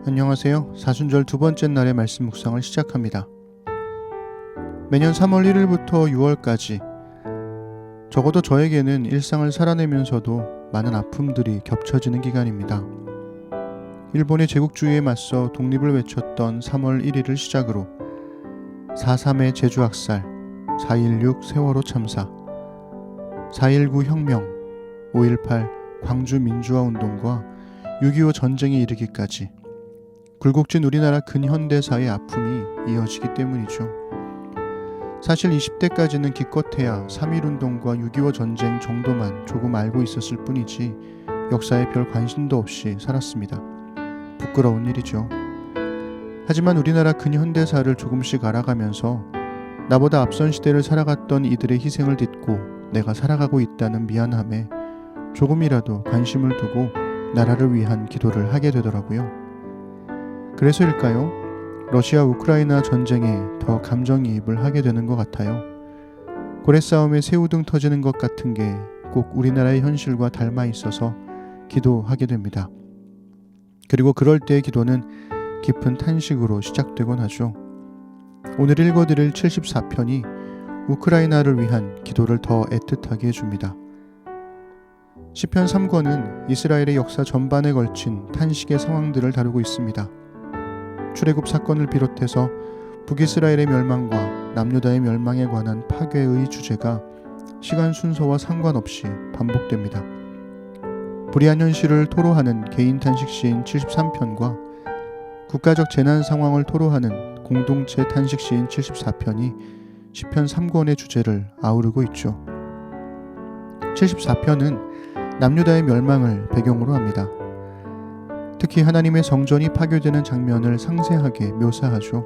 안녕하세요. 사순절 두 번째 날의 말씀 묵상을 시작합니다. 매년 3월 1일부터 6월까지 적어도 저에게는 일상을 살아내면서도 많은 아픔들이 겹쳐지는 기간입니다. 일본의 제국주의에 맞서 독립을 외쳤던 3월 1일을 시작으로 4.3의 제주학살, 4.16 세월호 참사, 4.19 혁명, 5.18 광주 민주화운동과 6.25 전쟁에 이르기까지 굴곡진 우리나라 근현대사의 아픔이 이어지기 때문이죠. 사실 20대까지는 기껏해야 3.1운동과 6.25 전쟁 정도만 조금 알고 있었을 뿐이지 역사에 별 관심도 없이 살았습니다. 부끄러운 일이죠. 하지만 우리나라 근현대사를 조금씩 알아가면서 나보다 앞선 시대를 살아갔던 이들의 희생을 딛고 내가 살아가고 있다는 미안함에 조금이라도 관심을 두고 나라를 위한 기도를 하게 되더라고요. 그래서일까요? 러시아 우크라이나 전쟁에 더 감정이입을 하게 되는 것 같아요. 고래싸움에 새우등 터지는 것 같은 게 꼭 우리나라의 현실과 닮아 있어서 기도하게 됩니다. 그리고 그럴 때의 기도는 깊은 탄식으로 시작되곤 하죠. 오늘 읽어드릴 74편이 우크라이나를 위한 기도를 더 애틋하게 해줍니다. 시편 3권은 이스라엘의 역사 전반에 걸친 탄식의 상황들을 다루고 있습니다. 출애굽 사건을 비롯해서 북이스라엘의 멸망과 남유다의 멸망에 관한 파괴의 주제가 시간 순서와 상관없이 반복됩니다. 불의한 현실을 토로하는 개인 탄식 시인 73편과 국가적 재난 상황을 토로하는 공동체 탄식 시인 74편이 시편 3권의 주제를 아우르고 있죠. 74편은 남유다의 멸망을 배경으로 합니다. 특히 하나님의 성전이 파괴되는 장면을 상세하게 묘사하죠.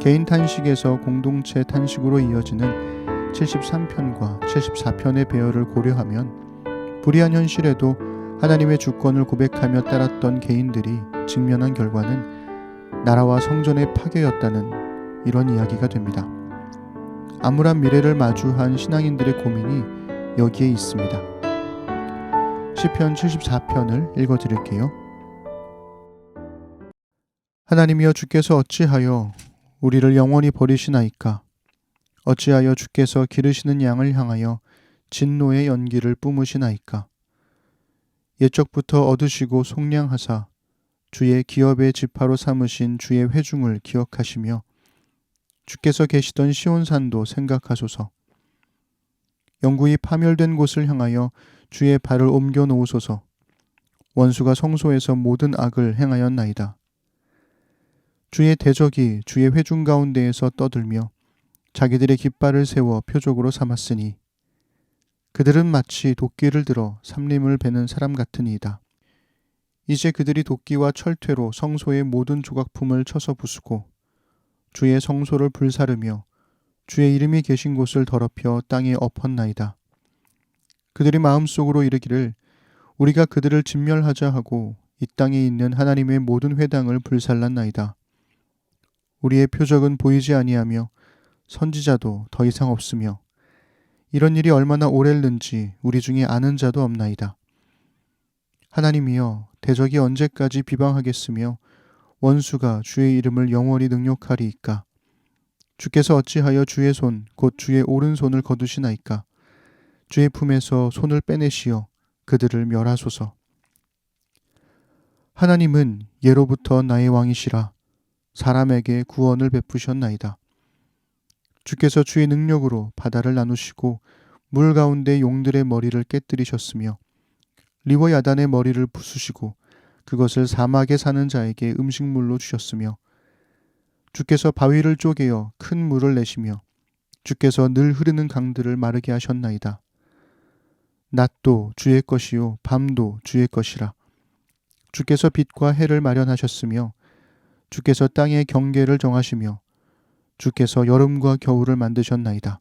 개인 탄식에서 공동체 탄식으로 이어지는 73편과 74편의 배열을 고려하면 불의한 현실에도 하나님의 주권을 고백하며 따랐던 개인들이 직면한 결과는 나라와 성전의 파괴였다는 이런 이야기가 됩니다. 암울한 미래를 마주한 신앙인들의 고민이 여기에 있습니다. 시편 74편을 읽어드릴게요. 하나님이여, 주께서 어찌하여 우리를 영원히 버리시나이까? 어찌하여 주께서 기르시는 양을 향하여 진노의 연기를 뿜으시나이까? 옛적부터 얻으시고 속량하사 주의 기업의 지파로 삼으신 주의 회중을 기억하시며 주께서 계시던 시온산도 생각하소서. 영구히 파멸된 곳을 향하여 주의 발을 옮겨 놓으소서. 원수가 성소에서 모든 악을 행하였나이다. 주의 대적이 주의 회중 가운데에서 떠들며 자기들의 깃발을 세워 표적으로 삼았으니 그들은 마치 도끼를 들어 삼림을 베는 사람 같으니이다. 이제 그들이 도끼와 철퇴로 성소의 모든 조각품을 쳐서 부수고 주의 성소를 불사르며 주의 이름이 계신 곳을 더럽혀 땅에 엎었나이다. 그들이 마음속으로 이르기를 우리가 그들을 진멸하자 하고 이 땅에 있는 하나님의 모든 회당을 불살랐나이다. 우리의 표적은 보이지 아니하며 선지자도 더 이상 없으며 이런 일이 얼마나 오랬는지 우리 중에 아는 자도 없나이다. 하나님이여, 대적이 언제까지 비방하겠으며 원수가 주의 이름을 영원히 능욕하리이까? 주께서 어찌하여 주의 손 곧 주의 오른손을 거두시나이까? 주의 품에서 손을 빼내시어 그들을 멸하소서. 하나님은 예로부터 나의 왕이시라. 사람에게 구원을 베푸셨나이다. 주께서 주의 능력으로 바다를 나누시고 물 가운데 용들의 머리를 깨뜨리셨으며 리워 야단의 머리를 부수시고 그것을 사막에 사는 자에게 음식물로 주셨으며 주께서 바위를 쪼개어 큰 물을 내시며 주께서 늘 흐르는 강들을 마르게 하셨나이다. 낮도 주의 것이요 밤도 주의 것이라. 주께서 빛과 해를 마련하셨으며 주께서 땅의 경계를 정하시며 주께서 여름과 겨울을 만드셨나이다.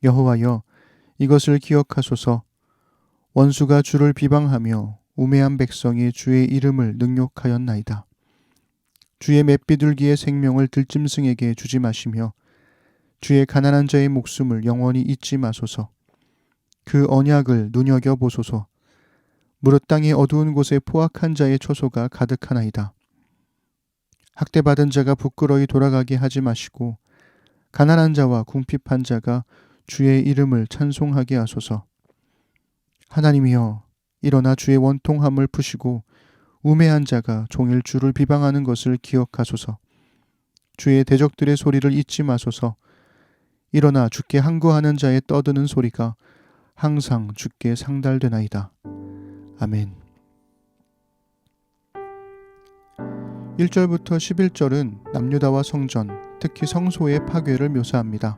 여호와여, 이것을 기억하소서. 원수가 주를 비방하며 우매한 백성이 주의 이름을 능욕하였나이다. 주의 맷비둘기의 생명을 들짐승에게 주지 마시며 주의 가난한 자의 목숨을 영원히 잊지 마소서. 그 언약을 눈여겨보소서. 무릇 땅의 어두운 곳에 포악한 자의 처소가 가득하나이다. 학대받은 자가 부끄러이 돌아가게 하지 마시고 가난한 자와 궁핍한 자가 주의 이름을 찬송하게 하소서. 하나님이여, 일어나 주의 원통함을 푸시고 우매한 자가 종일 주를 비방하는 것을 기억하소서. 주의 대적들의 소리를 잊지 마소서. 일어나 주께 항거하는 자의 떠드는 소리가 항상 주께 상달되나이다. 아멘. 1절부터 11절은 남유다와 성전, 특히 성소의 파괴를 묘사합니다.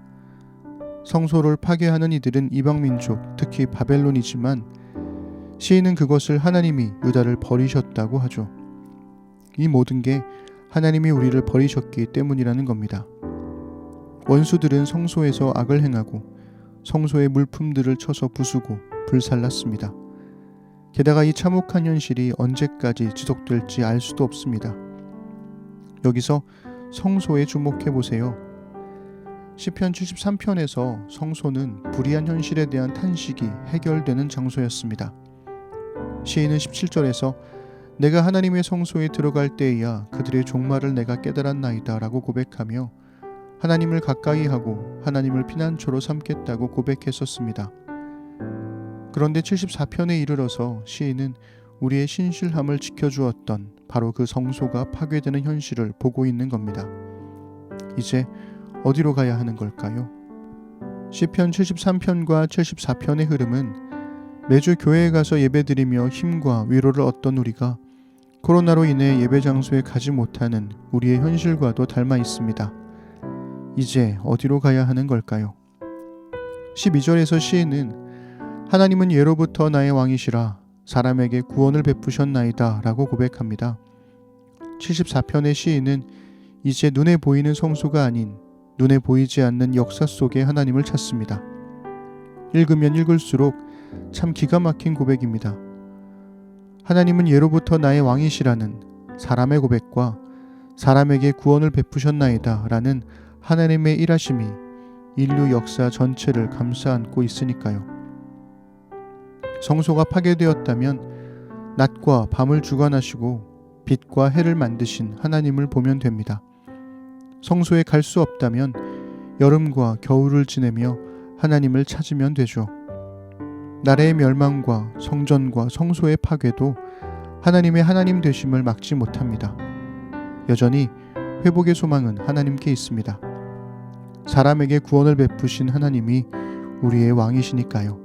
성소를 파괴하는 이들은 이방민족, 특히 바벨론이지만 시인은 그것을 하나님이 유다를 버리셨다고 하죠. 이 모든 게 하나님이 우리를 버리셨기 때문이라는 겁니다. 원수들은 성소에서 악을 행하고 성소의 물품들을 쳐서 부수고 불살랐습니다. 게다가 이 참혹한 현실이 언제까지 지속될지 알 수도 없습니다. 여기서 성소에 주목해 보세요. 시편 73편에서 성소는 불의한 현실에 대한 탄식이 해결되는 장소였습니다. 시인은 17절에서 내가 하나님의 성소에 들어갈 때에야 그들의 종말을 내가 깨달았나이다 라고 고백하며 하나님을 가까이 하고 하나님을 피난처로 삼겠다고 고백했었습니다. 그런데 74편에 이르러서 시인은 우리의 신실함을 지켜주었던 바로 그 성소가 파괴되는 현실을 보고 있는 겁니다. 이제 어디로 가야 하는 걸까요? 시편 73편과 74편의 흐름은 매주 교회에 가서 예배드리며 힘과 위로를 얻던 우리가 코로나로 인해 예배 장소에 가지 못하는 우리의 현실과도 닮아 있습니다. 이제 어디로 가야 하는 걸까요? 12절에서 시인은 하나님은 예로부터 나의 왕이시라 사람에게 구원을 베푸셨나이다 라고 고백합니다. 74편의 시인은 이제 눈에 보이는 성소가 아닌 눈에 보이지 않는 역사 속의 하나님을 찾습니다. 읽으면 읽을수록 참 기가 막힌 고백입니다. 하나님은 예로부터 나의 왕이시라는 사람의 고백과 사람에게 구원을 베푸셨나이다 라는 하나님의 일하심이 인류 역사 전체를 감싸 안고 있으니까요. 성소가 파괴되었다면 낮과 밤을 주관하시고 빛과 해를 만드신 하나님을 보면 됩니다. 성소에 갈 수 없다면 여름과 겨울을 지내며 하나님을 찾으면 되죠. 나라의 멸망과 성전과 성소의 파괴도 하나님의 하나님 되심을 막지 못합니다. 여전히 회복의 소망은 하나님께 있습니다. 사람에게 구원을 베푸신 하나님이 우리의 왕이시니까요.